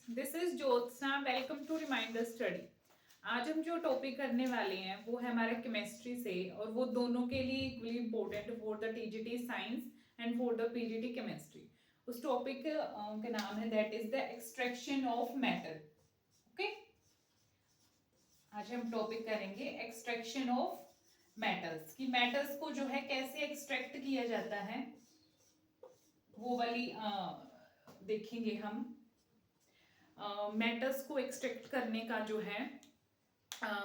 This is Jyotsna. Welcome to reminder study. आज हम जो टॉपिक करने वाले हैं वो है हमारे केमिस्ट्री से, और वो दोनों के लिए equally important for the TGT science and for the PGT chemistry. उस टॉपिक का नाम है that is the extraction of metal. Okay, आज हम टॉपिक करेंगे एक्सट्रैक्शन ऑफ मेटल्स, कि मेटल्स को जो है कैसे एक्सट्रैक्ट किया जाता है, वो वाली देखेंगे हम। मेटल्स को एक्सट्रैक्ट करने का जो है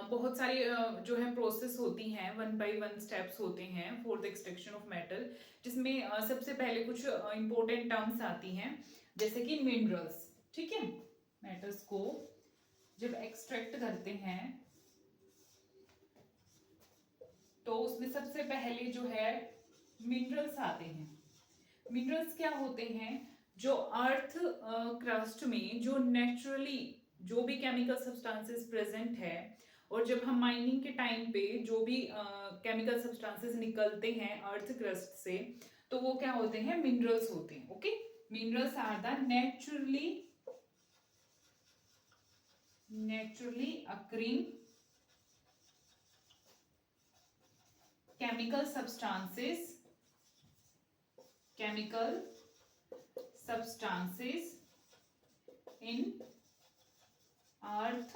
बहुत सारी जो है प्रोसेस होती हैं, वन बाय वन स्टेप्स होते हैं for the extraction of metal, जिसमें सबसे पहले कुछ इंपॉर्टेंट टर्म्स आती हैं जैसे कि मिनरल्स। ठीक है, मेटल्स को जब एक्सट्रैक्ट करते हैं तो उसमें सबसे पहले जो है मिनरल्स आते हैं। मिनरल्स क्या होते हैं? जो अर्थ क्रस्ट में जो नेचुरली जो भी केमिकल सब्सटेंसेस प्रेजेंट है, और जब हम माइनिंग के टाइम पे जो भी केमिकल सब्सटेंसेस निकलते हैं अर्थ क्रस्ट से, तो वो क्या होते हैं? मिनरल्स होते हैं। Okay, minerals are the naturally occurring chemical substances in earth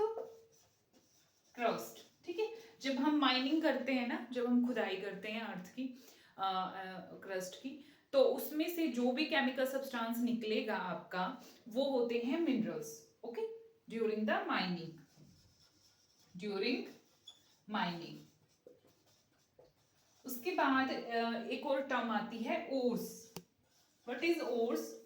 crust. ठीक है, जब हम माइनिंग करते हैं ना, जब हम खुदाई करते हैं अर्थ की क्रस्ट की, तो उसमें से जो भी केमिकल सब्सटेंस निकलेगा आपका, वो होते हैं minerals. Okay, during the mining. उसके बाद एक और टर्म आती है ओर्स। What is ores?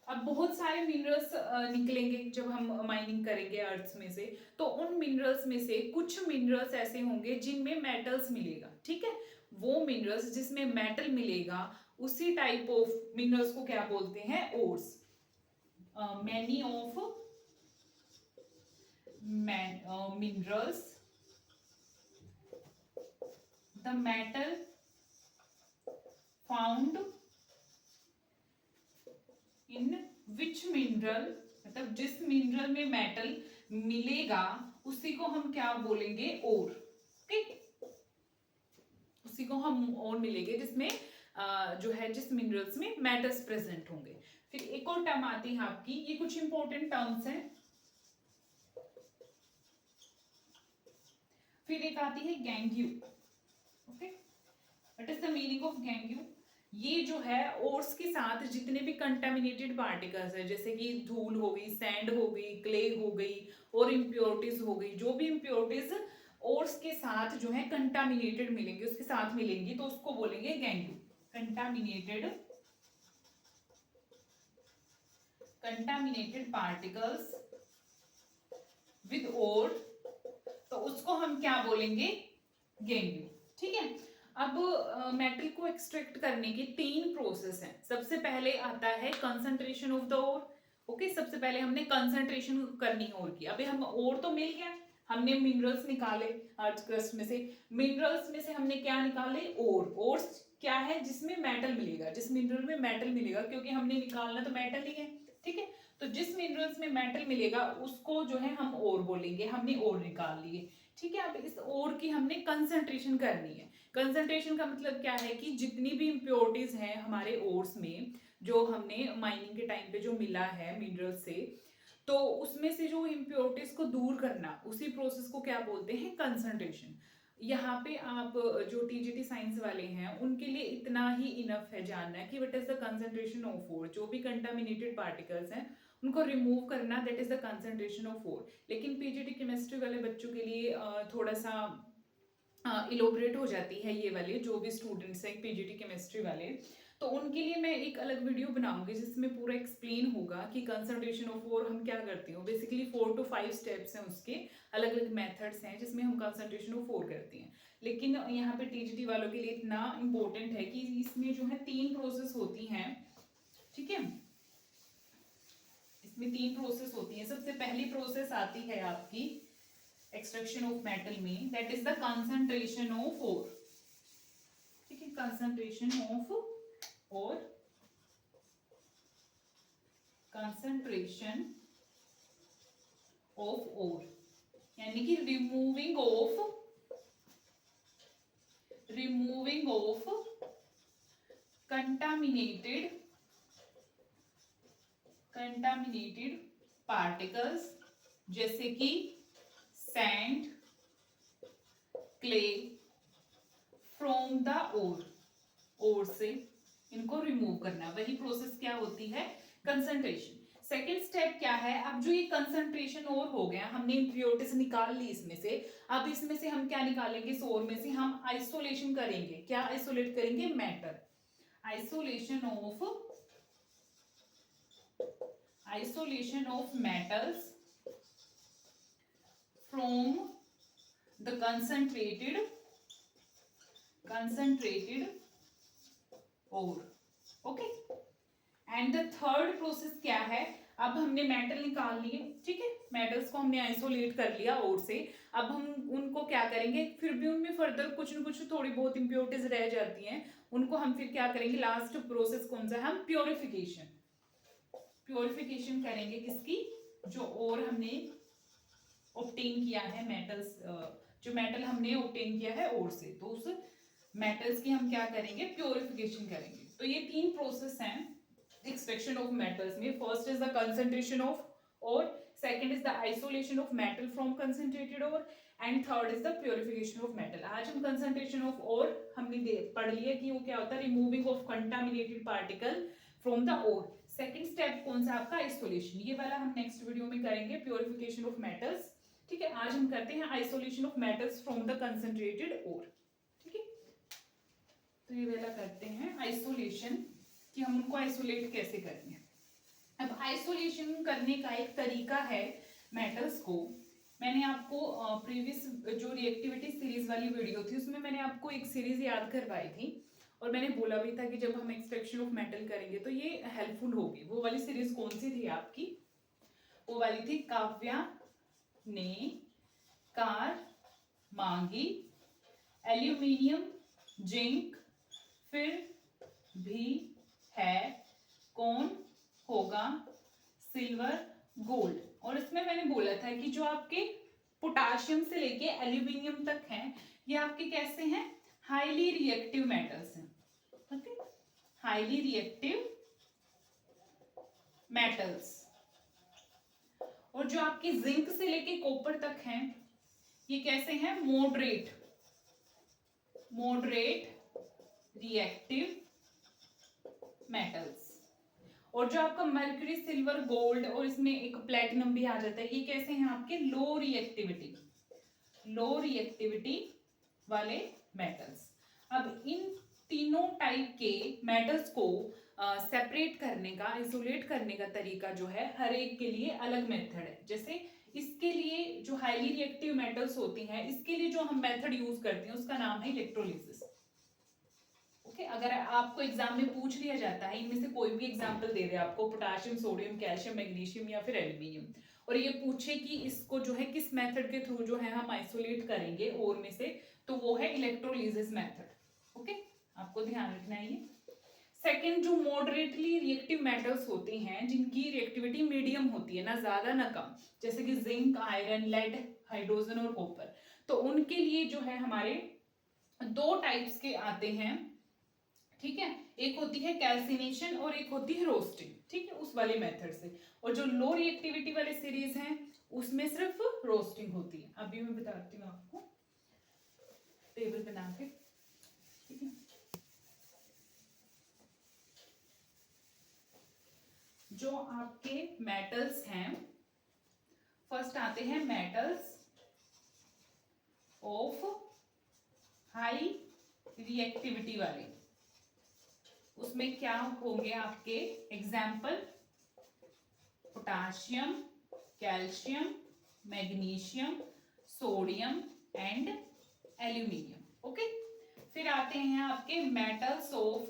अब बहुत सारे मिनरल्स निकलेंगे जब हम माइनिंग करेंगे अर्थ में से, तो उन मिनरल्स में से कुछ मिनरल्स ऐसे होंगे जिनमें मेटल्स मिलेगा। ठीक है, वो मिनरल्स जिसमें मेटल मिलेगा, उसी टाइप ऑफ मिनरल्स को क्या बोलते हैं? Ores. Many of minerals, the metal found in which mineral, मतलब जिस मिनरल में मेटल मिलेगा उसी को हम क्या बोलेंगे? ओर। ठीक, उसी को हम ओर मिलेंगे जिसमें जो है जिस मिनरल्स में मेटल्स प्रेजेंट होंगे। फिर एक और टर्म आती है आपकी, ये कुछ इंपॉर्टेंट टर्म्स हैं। फिर एक आती है gangue. Okay, what is the meaning of gangue? ये जो है ओर्स के साथ जितने भी कंटामिनेटेड पार्टिकल्स है, जैसे कि धूल हो गई, सैंड हो गई, क्ले हो गई, और इम्प्योरिटीज हो गई, जो भी इम्प्योरिटीज ओर्स के साथ जो है कंटामिनेटेड मिलेंगे, उसके साथ मिलेंगी, तो उसको बोलेंगे गैंग्यू। कंटामिनेटेड पार्टिकल्स विद ओर, तो उसको हम क्या बोलेंगे? गैंग्यू। ठीक है, अब मेटल को एक्सट्रैक्ट करने की 3 प्रोसेस हैं। सबसे पहले आता है concentration of the ore. Okay, सबसे पहले हमने कंसंट्रेशन करनी ओर की। अभी हम ओर तो मिल गया, हमने मिनरल्स निकाले अर्थ क्रस्ट में से, मिनरल्स में से हमने क्या निकाले? ओर। ओर क्या है? जिसमें मेटल मिलेगा, जिस मिनरल में मेटल मिलेगा, क्योंकि हमने निकालना तो मेटल ही है। ठीक है, तो जिस मिनरल्स में मेटल मिलेगा उसको जो है हम ओर बोलेंगे। हमने ओर निकाल लिए। ठीक है, अब इस ओर की हमने कंसंट्रेशन करनी है। कंसंट्रेशन का मतलब क्या है? कि जितनी भी इम्प्योरिटीज हैं हमारे ओर्स में, जो हमने माइनिंग के टाइम पे जो मिला है मिनरल से, तो उसमें से जो इम्प्योरिटीज को दूर करना, उसी प्रोसेस को क्या बोलते हैं? कंसंट्रेशन। यहाँ पे आप जो टीजीटी साइंस वाले हैं उनके लिए इतना ही इनफ है जानना है कि what is the concentration of ore. जो भी कंटामिनेटेड पार्टिकल्स हैं उनको रिमूव करना, that is the concentration of ore. लेकिन पीजीटी केमिस्ट्री वाले बच्चों के लिए थोड़ा सा इलोबरेट हो जाती है ये वाले, जो भी स्टूडेंट्स हैं पीजीटी केमिस्ट्री वाले, तो उनके लिए मैं एक अलग वीडियो बनाऊंगी जिसमें पूरा एक्सप्लेन होगा कि कंसंट्रेशन ऑफ ओर हम क्या करते हैं। बेसिकली 4 to 5 स्टेप्स हैं उसके, अलग अलग मेथड्स हैं जिसमें हम कंसंट्रेशन ऑफ ओर करते हैं। लेकिन यहाँ पे टीजीटी वालों के लिए इतना इंपॉर्टेंट है कि इसमें जो है 3 प्रोसेस होती हैं। ठीक है, इसमें 3 प्रोसेस होती है। सबसे पहली प्रोसेस आती है आपकी एक्सट्रैक्शन ऑफ मेटल में, that is the concentration of ore. ठीक है, concentration of ore, concentration of ore, यानी कि रिमूविंग ऑफ कंटामिनेटेड पार्टिकल्स, जैसे कि sand, clay, from the ore से इनको रिमूव करना, वही प्रोसेस क्या होती है, कंसंट्रेशन। सेकेंड स्टेप क्या है, अब जो ये कंसंट्रेशन और हो गया, हमने इम्प्योरिटीज निकाल ली इसमें से, अब इसमें से हम क्या निकालेंगे, इस ओर में से हम आइसोलेशन करेंगे, क्या आइसोलेट करेंगे, matter, isolation of metals from the concentrated ore, okay. And the third process क्या है, अब हमने मेटल निकाल लिए, ठीक है, मेटल्स को हमने आइसोलेट कर लिया ओर से, अब हम उनको क्या करेंगे, फिर भी उनमें फर्दर कुछ न कुछ थोड़ी बहुत इंप्योरिटीज रह जाती हैं, उनको हम फिर क्या करेंगे, लास्ट प्रोसेस कौन सा है, हम प्योरिफिकेशन करेंगे, किसकी, जो और हमने ऑब्टेन किया है मेटल्स, जो मेटल हमने ऑब्टेन किया है और से, तो उस मेटल्स की हम क्या करेंगे, प्योरिफिकेशन करेंगे। तो ये तीन प्रोसेस हैं एक्सट्रैक्शन ऑफ मेटल्स में। First is the concentration of ore, second is the isolation of metal from concentrated ore, and third is the purification of metal. आज हम कंसंट्रेशन ऑफ और हमने पढ़ लिया कि वो क्या होता है, removing of contaminated particle from the और। सेकंड स्टेप कौन सा आपका, आइसोलेशन, ये वाला हम नेक्स्ट वीडियो में करेंगे, प्योरिफिकेशन ऑफ मेटल्स, ठीक है। आज हम करते हैं isolation of metals from the concentrated और, ठीक है। तो ये वाला करते हैं आइसोलेशन, कि हम उनको आइसोलेट कैसे करेंगे। अब आइसोलेशन करने का एक तरीका है मेटल्स को, मैंने आपको प्रीवियस जो रिएक्टिविटी सीरीज वाली वीडियो थी उसमें मैंने आपको एक सीरीज याद करवाई थी, और मैंने बोला भी था कि जब हम एक्सट्रैक्शन ऑफ मेटल करेंगे तो ये हेल्पफुल होगी। वो वाली सीरीज कौन सी थी आपकी, वो वाली थी काव्या ने कार मांगी, एल्यूमिनियम, जिंक, फिर भी है, कौन होगा, सिल्वर, गोल्ड। और इसमें मैंने बोला था कि जो आपके पोटाशियम से लेके एल्यूमिनियम तक हैं, ये आपके कैसे हैं, हाईली रिएक्टिव मेटल्स हैं, ओके, हाईली रिएक्टिव मेटल्स। और जो आपकी जिंक से लेके कॉपर तक हैं, ये कैसे हैं, मॉडरेट रिएक्टिव मेटल्स। और जो आपका मर्क्यूरी, सिल्वर, गोल्ड और इसमें एक प्लेटिनम भी आ जाता है, ये कैसे हैं आपके, लो रिएक्टिविटी वाले मेटल्स। अब इन तीनों टाइप के मेटल्स को सेपरेट करने का, आइसोलेट करने का तरीका जो है, हर एक के लिए अलग मेथड है। जैसे इसके लिए जो हाईली रिएक्टिव मेटल्स होती हैं, इसके लिए जो हम मेथड यूज करते हैं उसका नाम है इलेक्ट्रोलिसिस, ओके। अगर आपको एग्जाम में पूछ लिया जाता है, इनमें से कोई भी एग्जांपल दे दे आपको, पोटाशियम, सोडियम, कैल्शियम, मैग्नीशियम या फिर एल्यूमिनियम, और ये पूछे कि इसको जो है किस मेथड के थ्रू जो है हम आइसोलेट करेंगे और में से, तो वो है इलेक्ट्रोलिसिस मेथड, ओके, आपको ध्यान रखना है ये। सेकेंड, जो मॉडरेटली रिएक्टिव मेटल्स होते हैं, जिनकी रिएक्टिविटी मीडियम होती है, ना ज्यादा ना कम, जैसे कि जिंक, आयरन, लेड, हाइड्रोजन और कॉपर, तो उनके लिए जो है हमारे दो टाइप्स के आते हैं, ठीक है, एक होती है कैल्सिनेशन और एक होती है रोस्टिंग, ठीक है, उस वाले मेथड से। और जो लो रिएक्टिविटी वाले सीरीज हैं उसमें सिर्फ रोस्टिंग होती है। अभी मैं बताती हूँ आपको टेबल बना के, ठीक है। जो आपके मेटल्स हैं, फर्स्ट आते हैं मेटल्स ऑफ हाई रिएक्टिविटी वाले, उसमें क्या होंगे आपके example, potassium, calcium, magnesium, sodium and aluminium, okay. फिर आते हैं आपके metals of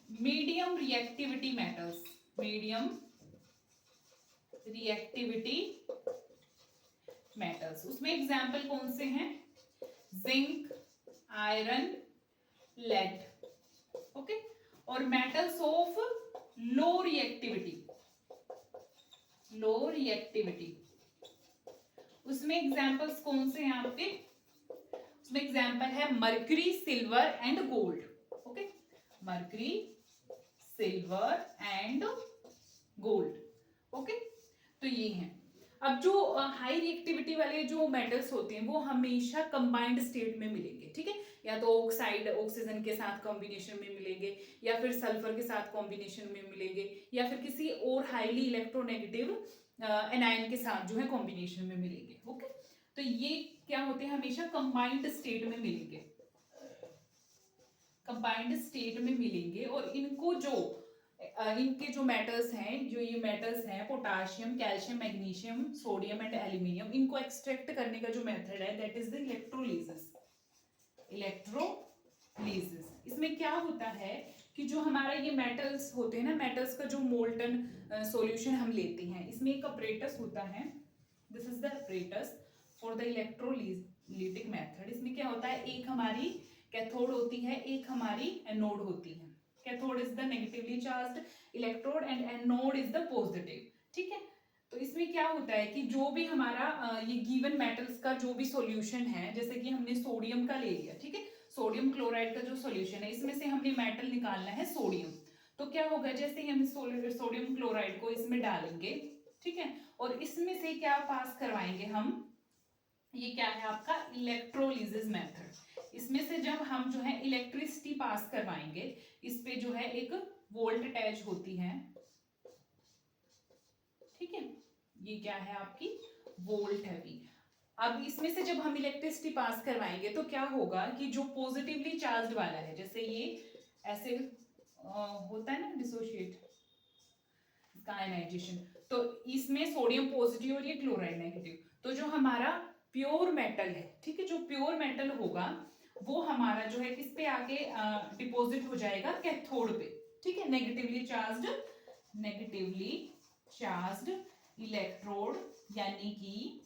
medium reactivity metals, medium reactivity metals, उसमें एग्जाम्पल कौन से हैं, जिंक, आयरन, लेड, ओके। और मेटल्स ऑफ लो रिएक्टिविटी उसमें एग्जाम्पल्स कौन से हैं आपके? उसमें एग्जाम्पल है mercury, silver and gold. Okay, mercury, silver and gold. Okay, तो ये है। अब जो हाई रिएक्टिविटी वाले जो मेटल्स होते हैं वो हमेशा कंबाइंड स्टेट में मिलेंगे, ठीक है? या तो ऑक्साइड ऑक्सीजन के साथ कॉम्बिनेशन में मिलेंगे, या फिर सल्फर के साथ कॉम्बिनेशन में मिलेंगे, या फिर किसी और हाईली इलेक्ट्रोनेगेटिव एनायन के साथ जो है कॉम्बिनेशन में मिलेंगे। ओके, तो ये क्या होते हैं? हमेशा कंबाइंड स्टेट में मिलेंगे, कंबाइंड स्टेट में मिलेंगे। और इनको जो इनके जो मेटल्स हैं, जो ये मेटल्स हैं potassium, calcium, magnesium, sodium and aluminium, इनको एक्सट्रैक्ट करने का जो मेथड है that is the electrolysis. Electrolysis इसमें क्या होता है कि जो हमारा ये मेटल्स होते हैं ना, मेटल्स का जो मोल्टन सॉल्यूशन हम लेते हैं, इसमें एक अपरेटस होता है, this is the apparatus for the electrolytic method. इसमें क्या होता है, एक हमारी कैथोड होती है, एक हमारी एनोड होती है। Cathode is the negatively charged electrode and anode is the positive, ठीक है? तो इसमें क्या होता है कि जो भी हमारा ये गिवन मेटल्स का जो भी सॉल्यूशन है, जैसे कि हमने सोडियम का ले लिया, ठीक है? सोडियम क्लोराइड का जो सॉल्यूशन है, इसमें से हमने मेटल निकालना है सोडियम। तो क्या होगा, जैसे ही हम सोडियम क्लोराइड को इसमें डालेंगे, ठीक है, और इसमें से क्या पास करवाएंगे हम, ये क्या है आपका इलेक्ट्रोलिसिस मेथड। इसमें से जब हम जो है इलेक्ट्रिसिटी पास करवाएंगे, इस पे जो है एक वोल्ट अटैच होती है, ठीक है? ये क्या है आपकी वोल्ट है भी। अब इसमें से जब हम इलेक्ट्रिसिटी पास करवाएंगे तो क्या होगा कि जो पॉजिटिवली चार्ज्ड वाला है, जैसे ये ऐसे होता है ना डिसोशिएट इसका आयनाइजेशन, तो इसमें सोडियम पॉजिटिव और ये क्लोराइड नेगेटिव। तो जो हमारा प्योर मेटल है, ठीक है, जो प्योर मेटल होगा वो हमारा जो है किस पे आके डिपॉजिट हो जाएगा, कैथोड पे, ठीक है? नेगेटिवली चार्ज्ड इलेक्ट्रोड, यानी कि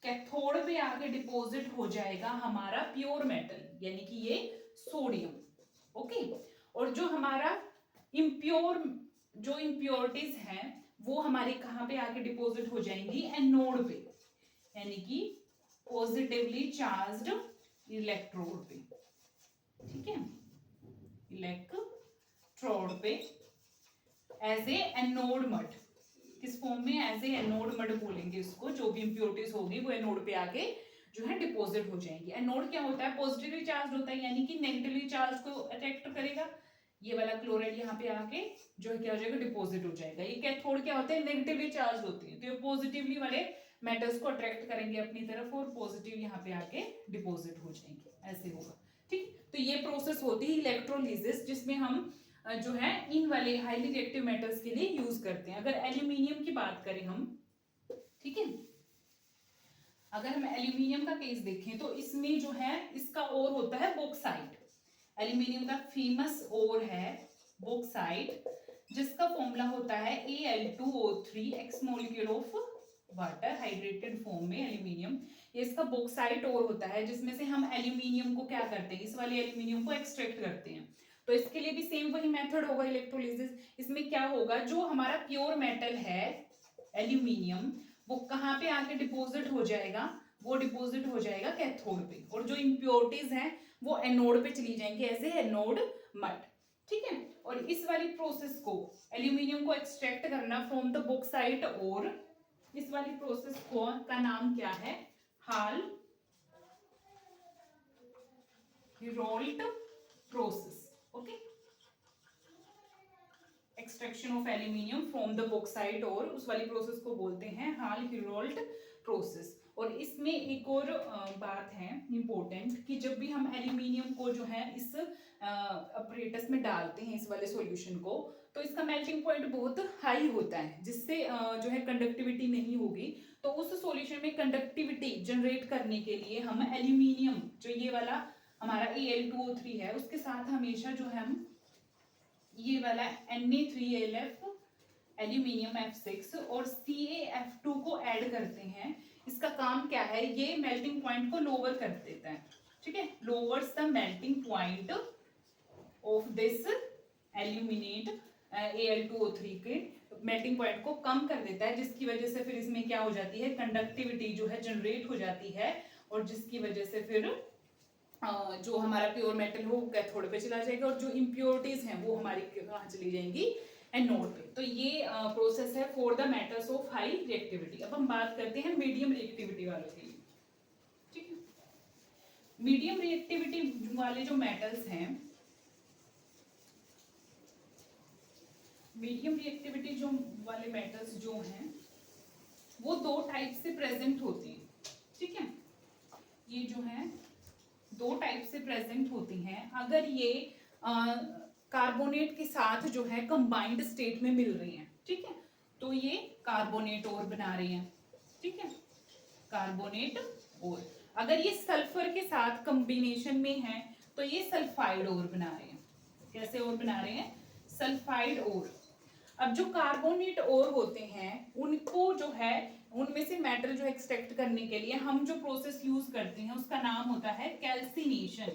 कैथोड पे आके डिपॉजिट हो जाएगा हमारा प्योर मेटल, यानी कि ये सोडियम। ओके, और जो हमारा इम्प्योर, जो इम्प्योरिटीज हैं वो हमारे कहाँ पे आके डिपॉजिट हो जाएंगी, एनोड पे, यानी कि पॉजिटिवली चार्ज्ड इलेक्ट्रोड पे, ठीक है? इलेक्ट्रोड पे एज ए एनोड मड, किस फॉर्म में, एज ए एनोड मड बोलेंगे इसको। जो भी इंप्योरिटीज होगी वो एनोड पे आके जो है डिपॉजिट हो जाएंगी। एनोड क्या होता है, पॉजिटिवली चार्ज होता है, यानी कि नेगेटिवली चार्ज को अट्रैक्ट करेगा। ये वाला क्लोराइड यहाँ पे आके जो है क्या हो जाएगा, डिपॉजिट हो जाएगा। ये कैथोड क्या होते हैं, नेगेटिवली चार्ज होते हैं, तो ये पॉजिटिवली वाले मेटल्स को अट्रैक्ट करेंगे अपनी तरफ और पॉजिटिव यहाँ पे आके डिपॉजिट हो जाएंगे, ऐसे होगा, ठीक? तो ये प्रोसेस होती है इलेक्ट्रोलिसिस, जिसमें हम जो है इन वाले हाईली रिएक्टिव मेटल्स के लिए यूज करते हैं। अगर एल्यूमिनियम की बात करें हम, ठीक है, अगर हम एल्यूमिनियम का केस देखें तो इसमें जो है इसका ओर होता है बॉक्साइट। एल्यूमिनियम का फेमस ओर है बॉक्साइट, जिसका फॉर्मूला होता है Al2O3 x molecule of water hydrated form में एल्यूमिनियम। ये इसका बॉक्साइट ओर होता है, जिसमें से हम एल्यूमिनियम को क्या करते हैं, इस वाले एल्यूमिनियम को एक्सट्रैक्ट करते हैं। तो इसके लिए भी सेम वही मेथड होगा इलेक्ट्रोलिसिस। इसमें क्या होगा, जो हमारा प्योर मेटल है एल्यूमिनियम, वो कहाँ पे आके डिपॉजिट हो जाएगा, वो डिपॉजिट हो जाएगा कैथोड पे, और जो इम्प्योरिटीज हैं वो एनोड पे चली जाएंगी एज ए एनोड मड, ठीक है? और इस वाली प्रोसेस को, एल्यूमिनियम को एक्सट्रैक्ट करना फ्रॉम द बॉक्साइट, और इस वाली प्रोसेस को का नाम क्या है, Hall Heroult process. Okay, extraction of aluminium from the bauxite, और उस वाली प्रोसेस को बोलते हैं हाल हेरोल्ट प्रोसेस। और इसमें एक और बात है इंपॉर्टेंट, कि जब भी हम एल्यूमिनियम को जो है इस अपरेटस में डालते हैं, इस वाले सॉल्यूशन को, तो इसका मेल्टिंग पॉइंट बहुत हाई होता है, जिससे जो है कंडक्टिविटी नहीं होगी। तो उस सॉल्यूशन में कंडक्टिविटी जनरेट करने के लिए हम एल्यूमिनियम, जो ये वाला हमारा Al2O3 है, उसके साथ हमेशा जो है हम ये वाला Na3Alf एल्यूमिनियम F6 और CaF2 को ऐड करते हैं। इसका काम क्या है, ये मेल्टिंग पॉइंट को लोअर कर देता है, ठीक है? Lowers the melting point of this aluminate Al2O3 के मेल्टिंग पॉइंट को कम कर देता है, जिसकी वजह से फिर इसमें क्या हो जाती है, कंडक्टिविटी जो है जनरेट हो जाती है, और जिसकी वजह से फिर जो हमारा प्योर मेटल हो वो कैथोड पे चला जाएगा, और जो इम्प्योरिटीज हैं वो हमारी कहाँ चली जाएंगी, एनोड पे। तो ये प्रोसेस है for the metals of high reactivity. अब हम बात करते हैं मीडियम रिएक्टिविटी वालों के लिए। ठीक है, मीडियम रिएक्टिविटी वाले जो मेटल्स हैं, मीडियम रिएक्टिविटी जो वाले मेटल्स जो हैं वो दो टाइप से प्रेजेंट होती हैं। ठीक है, ये जो है दो टाइप से प्रेजेंट होती हैं। अगर ये कार्बोनेट के साथ जो है कंबाइंड स्टेट में मिल रही हैं, ठीक है, तो ये कार्बोनेट और बना रही हैं। ठीक है, कार्बोनेट और। अगर ये सल्फर के साथ कॉम्बिनेशन में है तो ये सल्फाइड और बना रहे हैं। कैसे और बना रहे हैं, सल्फाइड और। अब जो कार्बोनेट और होते हैं उनको जो है, उनमें से मेटल जो एक्सट्रैक्ट करने के लिए हम जो प्रोसेस यूज करते हैं उसका नाम होता है कैल्सिनेशन।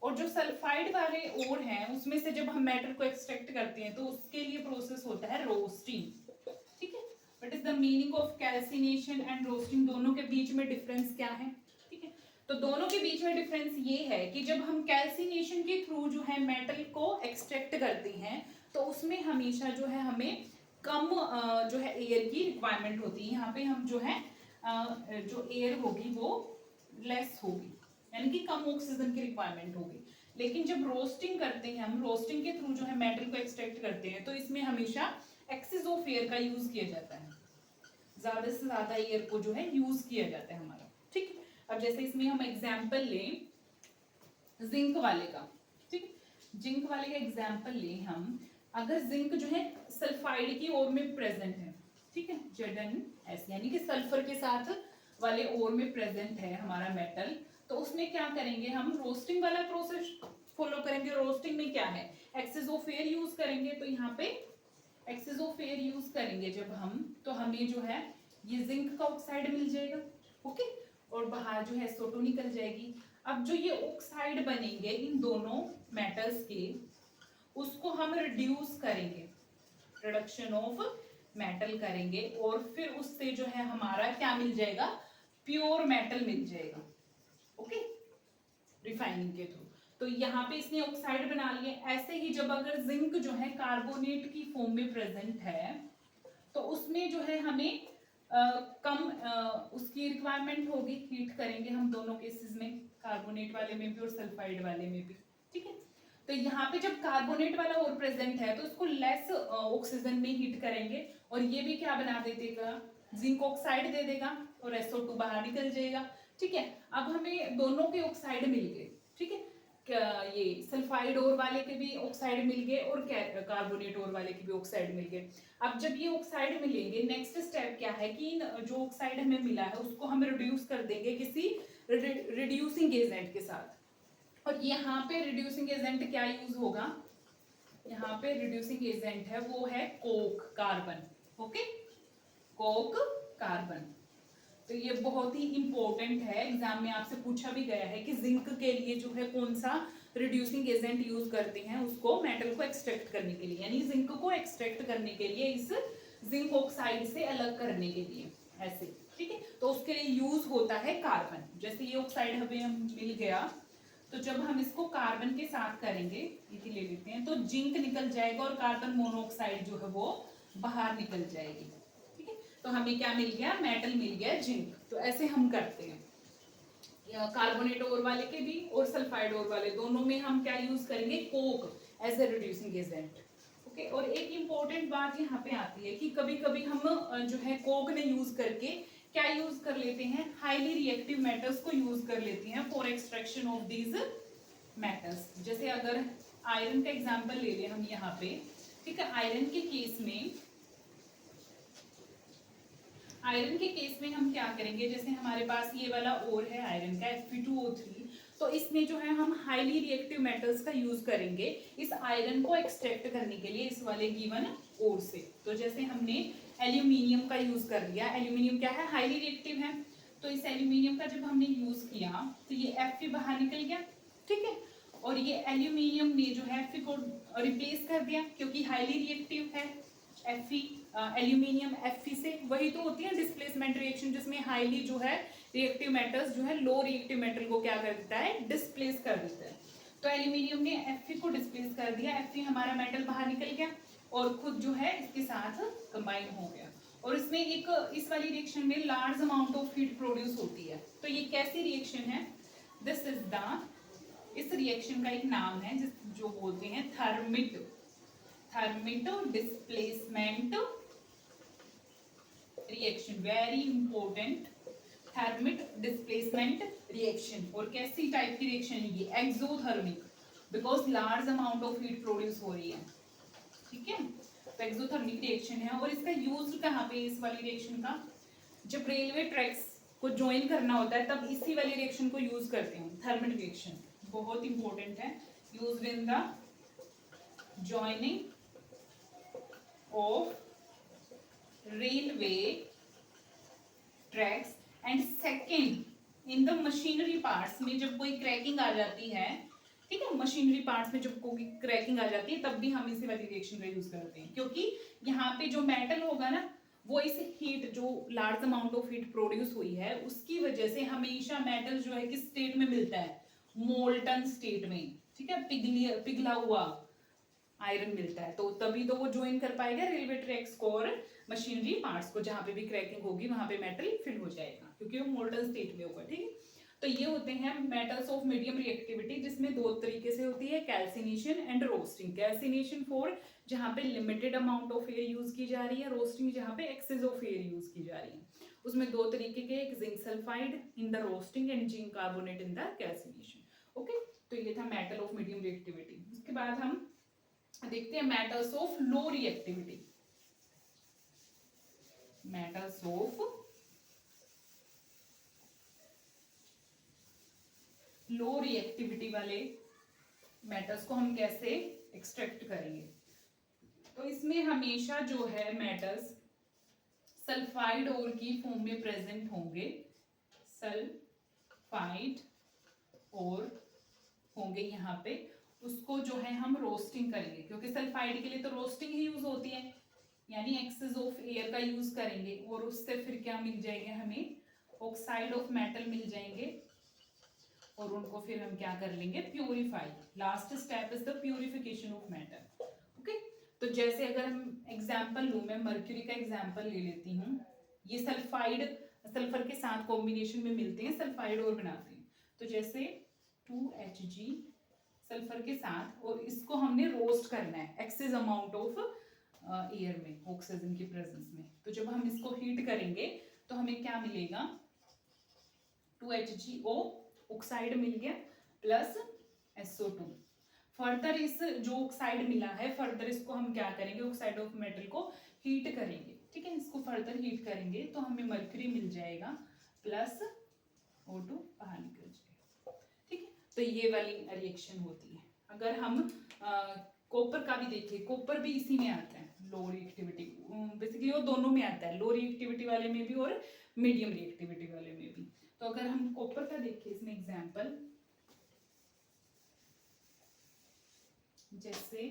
और जो सल्फाइड वाले और हैं उसमें से जब हम मेटल को एक्सट्रैक्ट करते हैं तो उसके लिए प्रोसेस होता है रोस्टिंग। ठीक है, what is the meaning of calcination and roasting, दोनों के बीच में डिफरेंस क्या है। ठीक है, तो दोनों के बीच में डिफरेंस ये है कि जब हम कैल्सिनेशन के थ्रू जो है मेटल को एक्सट्रैक्ट करते हैं तो उसमें हमेशा जो है हमें कम जो है एयर की रिक्वायरमेंट होती है। यहाँ पे हम जो है जो एयर होगी वो लेस होगी, यानी कि कम ऑक्सीजन की रिक्वायरमेंट होगी। लेकिन जब रोस्टिंग करते हैं, हम रोस्टिंग के थ्रू जो है मेटल को एक्सट्रैक्ट करते हैं तो इसमें हमेशा एक्सेस ऑफ एयर का यूज किया जाता है, ज्यादा से ज्यादा एयर को जो है यूज किया जाता है हमारा। ठीक है, अब जैसे इसमें हम एग्जाम्पल लें जिंक वाले का। ठीक है, जिंक वाले का एग्जाम्पल लें हम, अगर जिंक जो है सल्फाइड की ओर में प्रेजेंट है, ठीक है, ZnS यानी कि सल्फर के साथ वाले ओर में प्रेजेंट है हमारा मेटल, तो उसमें क्या करेंगे, हम रोस्टिंग वाला प्रोसेस फॉलो करेंगे। रोस्टिंग में क्या है, एक्सेस ऑफ एयर यूज करेंगे। तो यहाँ पे एक्सेस ऑफ एयर यूज करेंगे जब हम, तो हमें जो है ये जिंक का ऑक्साइड मिल जाएगा। ओके, और बाहर जो है SO2 निकल जाएगी। अब जो ये ऑक्साइड बनेंगे इन दोनों मेटल्स के, उसको हम रिड्यूस करेंगे, रिडक्शन ऑफ मेटल करेंगे, और फिर उससे जो है हमारा क्या मिल जाएगा, प्योर मेटल मिल जाएगा। ओके, रिफाइनिंग के थ्रू। तो यहाँ पे इसने ऑक्साइड बना लिए। ऐसे ही जब अगर जिंक जो है कार्बोनेट की फॉर्म में प्रेजेंट है तो उसमें जो है हमें कम उसकी रिक्वायरमेंट होगी, हीट करेंगे हम दोनों केसेस में, कार्बोनेट वाले में भी और सल्फाइड वाले में भी। ठीक है, तो यहाँ पे जब कार्बोनेट वाला और प्रेजेंट है तो उसको लेस ऑक्सीजन में हीट करेंगे, और ये भी क्या बना देगा, जिंक ऑक्साइड दे देगा, और SO2 बाहर निकल जाएगा। ठीक है, अब हमें दोनों के ऑक्साइड मिल गए। ठीक है, ये सल्फाइड और वाले के भी ऑक्साइड मिल गए और कार्बोनेट और वाले के भी ऑक्साइड मिल गए। अब जब ये ऑक्साइड मिलेंगे, नेक्स्ट स्टेप क्या है कि जो ऑक्साइड हमें मिला है उसको हम रिड्यूस कर देंगे किसी रिड्यूसिंग एजेंट के साथ। और यहाँ पे रिड्यूसिंग एजेंट क्या यूज होगा, यहाँ पे रिड्यूसिंग एजेंट है वो है Coke carbon. Okay, Coke carbon. तो ये बहुत ही इंपॉर्टेंट है, एग्जाम में आपसे पूछा भी गया है कि जिंक के लिए जो है कौन सा रिड्यूसिंग एजेंट यूज करते हैं उसको मेटल को एक्सट्रैक्ट करने के लिए, यानी जिंक को एक्सट्रैक्ट करने के लिए, इस जिंक ऑक्साइड से अलग करने के लिए, ऐसे। ठीक है, तो उसके लिए यूज होता है कार्बन। जैसे ये ऑक्साइड हमें मिल गया, तो जब हम इसको कार्बन के साथ करेंगे, ये ले लेते हैं, तो जिंक निकल जाएगा और कार्बन मोनोऑक्साइड जो है वो बाहर निकल जाएगी। ठीक है, तो हमें क्या मिल गया, मेटल मिल गया जिंक। तो ऐसे हम करते हैं, कार्बोनेट और वाले के भी और सल्फाइड और वाले दोनों में हम क्या यूज करेंगे, coke as a reducing agent. Okay, और एक इंपॉर्टेंट बात यहाँ पे आती है कि कभी कभी हम जो है कोक ने यूज करके क्या यूज कर लेते हैं, हाईली रिएक्टिव मेटल्स को यूज कर लेते हैं for extraction of these metals. जैसे अगर आयरन का एग्जांपल ले लें हम यहाँ पे, ठीक है, आयरन के केस में हम क्या करेंगे, जैसे हमारे पास ये वाला ओर है आयरन का Fe2O3, तो इसमें जो है हम हाईली रिएक्टिव मेटल्स का यूज करेंगे इस आयरन को एक्सट्रैक्ट करने के लिए इस वाले गिवन ओर से। तो जैसे हमने एल्यूमिनियम का यूज कर लिया, एल्यूमिनियम क्या है, हाईली रिएक्टिव है, तो इस एल्यूमिनियम का जब हमने यूज किया तो ये Fe बाहर निकल गया। ठीक है, और ये एल्यूमिनियम ने जो है Fe को रिप्लेस कर दिया क्योंकि हाईली रिएक्टिव है Fe, एल्यूमिनियम Fe से। वही तो होती है डिस्प्लेसमेंट रिएक्शन जिसमें हाईली जो है रिएक्टिव मेटल्स जो है लो रिएक्टिव मेटल को क्या कर देता है, डिस्प्लेस कर देता है। तो एल्यूमिनियम ने Fe को डिस्प्लेस कर दिया, Fe हमारा मेटल बाहर निकल गया और खुद जो है इसके साथ कंबाइन हो गया। और इसमें एक इस वाली रिएक्शन में large amount of heat produce होती है। तो ये कैसी रिएक्शन है, दिस इज द, इस रिएक्शन का एक नाम है जिस जो बोलते हैं thermite, thermite displacement reaction, very important, thermite displacement reaction. और कैसी टाइप की रिएक्शन है ये, exothermic, because large amount of heat produce हो रही है, ठीक है। तो एक्सोथर्मिक रिएक्शन है। और इसका यूज कहाँ पे, इस वाली रिएक्शन का, जब रेलवे ट्रैक्स को ज्वाइन करना होता है तब इसी वाली रिएक्शन को यूज करते हैं, थर्मिट रिएक्शन, बहुत इंपॉर्टेंट है, used in the joining of railway tracks and second in the machinery parts में जब कोई क्रैकिंग आ जाती है, ठीक है, मशीनरी पार्ट्स में जब कोई क्रैकिंग आ जाती है तब भी हम इसी वाली रिएक्शन का यूज करते हैं, क्योंकि यहाँ पे जो मेटल होगा ना वो इस हीट, जो large amount of heat produce हुई है उसकी वजह से हमेशा मेटल जो है किस स्टेट में मिलता है, मोल्टन स्टेट में, ठीक है, पिघला हुआ आयरन मिलता है। तो तभी तो वो ज्वाइन कर पाएगा रेलवे ट्रैक्स को और मशीनरी पार्ट्स को, जहां पे भी क्रैकिंग होगी वहां पे मेटल फिल हो जाएगा क्योंकि वो मोल्टन स्टेट में होगा, ठीक है। तो ये होते हैं मेटल्स ऑफ मीडियम रिएक्टिविटी, जिसमें दो तरीके से होती है, calcination and roasting. Calcination for जहां पे limited amount of air use की जा रही है, रोस्टिंग जहां पे एक्सेस ऑफ एयर यूज की जा रही है। उसमें दो तरीके के, एक zinc sulphide in the roasting and zinc carbonate in the calcination. Okay, तो ये था मेटल ऑफ मीडियम रिएक्टिविटी। उसके बाद हम देखते हैं metals of low reactivity. Metals of low reactivity वाले मेटल्स को हम कैसे एक्सट्रैक्ट करेंगे, तो इसमें हमेशा जो है मेटल्स सल्फाइड ओर की फॉर्म में प्रेजेंट होंगे, सल्फाइड ओर होंगे यहाँ पे। उसको जो है हम रोस्टिंग करेंगे, क्योंकि सल्फाइड के लिए तो रोस्टिंग ही यूज होती है, यानी एक्सेस ऑफ एयर का यूज करेंगे और उससे फिर क्या मिल जाएंगे हमें, ऑक्साइड ऑफ मेटल मिल जाएंगे और उनको फिर हम क्या कर लेंगे, purify. Last step is the purification of metal. Okay, तो जैसे अगर हम एग्जांपल लूं, मैं मर्क्यूरी का एग्जांपल ले लेती हूँ। ये सल्फाइड सल्फर के साथ कॉम्बिनेशन में मिलते हैं, सल्फाइड और बनाते हैं। तो जैसे 2Hg सल्फर के साथ, और इसको हमने रोस्ट करना है एक्सेस अमाउंट ऑफ एयर में, ऑक्सीजन की प्रेजेंस में। तो जब हम इसको हीट करेंगे तो हमें क्या मिलेगा, 2HgO ऑक्साइड मिल गया प्लस SO2। फर्दर इस जो ऑक्साइड मिला है, फर्दर इसको हम क्या करेंगे, ऑक्साइड ऑफ मेटल को हीट करेंगे, ठीक है, इसको फर्दर हीट करेंगे तो हमें मर्क्यूरी मिल जाएगा प्लस O2 बाहर निकल जाएगा, ठीक है। तो ये वाली रिएक्शन होती है। अगर हम कॉपर का भी देखें, कॉपर भी इसी में आता है, लो रिएक्टिविटी, बेसिकली वो दोनों में आता है, लो रिएक्टिविटी वाले में भी और मीडियम रिएक्टिविटी वाले में भी। तो अगर हम कॉपर का देखें इसमें एग्जांपल, जैसे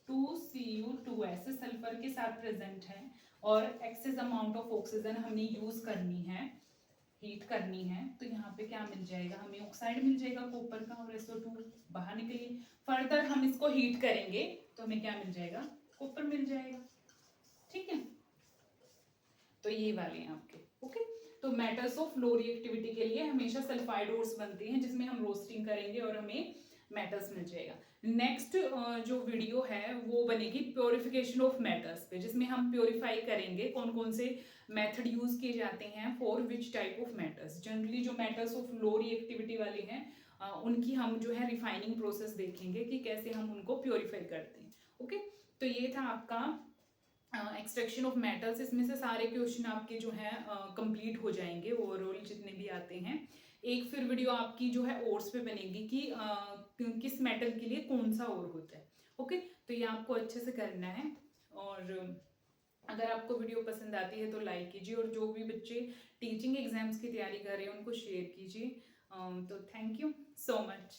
2Cu2S सल्फर के साथ प्रेजेंट है और एक्सेस अमाउंट ऑफ ऑक्सीजन हमने यूज करनी है, हीट करनी है, तो यहाँ पे क्या मिल जाएगा, हमें ऑक्साइड मिल जाएगा कॉपर का और SO2 बाहर निकलिए। फर्दर हम इसको हीट करेंगे तो हमें क्या मिल जाएगा, कॉपर मिल जाएगा, ठीक है। तो ये वाले हैं आपके, ओके। तो मेटल्स ऑफ लो रिएक्टिविटी के लिए हमेशा सल्फाइड ओर्स बनते हैं जिसमें हम रोस्टिंग करेंगे और हमें मेटल्स मिल जाएगा। नेक्स्ट जो वीडियो है वो बनेगी प्योरिफिकेशन ऑफ मेटल्स पे, जिसमें हम प्योरीफाई करेंगे कौन कौन से मेथड यूज किए जाते हैं for which type of metals. Generally जो मेटल्स ऑफ लो रिएक्टिविटी वाले हैं उनकी हम जो है रिफाइनिंग प्रोसेस देखेंगे कि कैसे हम उनको प्योरीफाई करते हैं, ओके। तो ये था आपका एक्सट्रैक्शन ऑफ मेटल्स। इसमें से सारे क्वेश्चन आपके जो हैं कंप्लीट हो जाएंगे ओवरऑल जितने भी आते हैं। एक फिर वीडियो आपकी जो है ओर्स पे बनेगी कि किस मेटल के लिए कौन सा ओर होता है, ओके। तो ये आपको अच्छे से करना है और अगर आपको वीडियो पसंद आती है तो लाइक कीजिए और जो भी बच्चे टीचिंग एग्जाम्स की तैयारी कर रहे हैं उनको शेयर कीजिए। तो थैंक यू सो मच।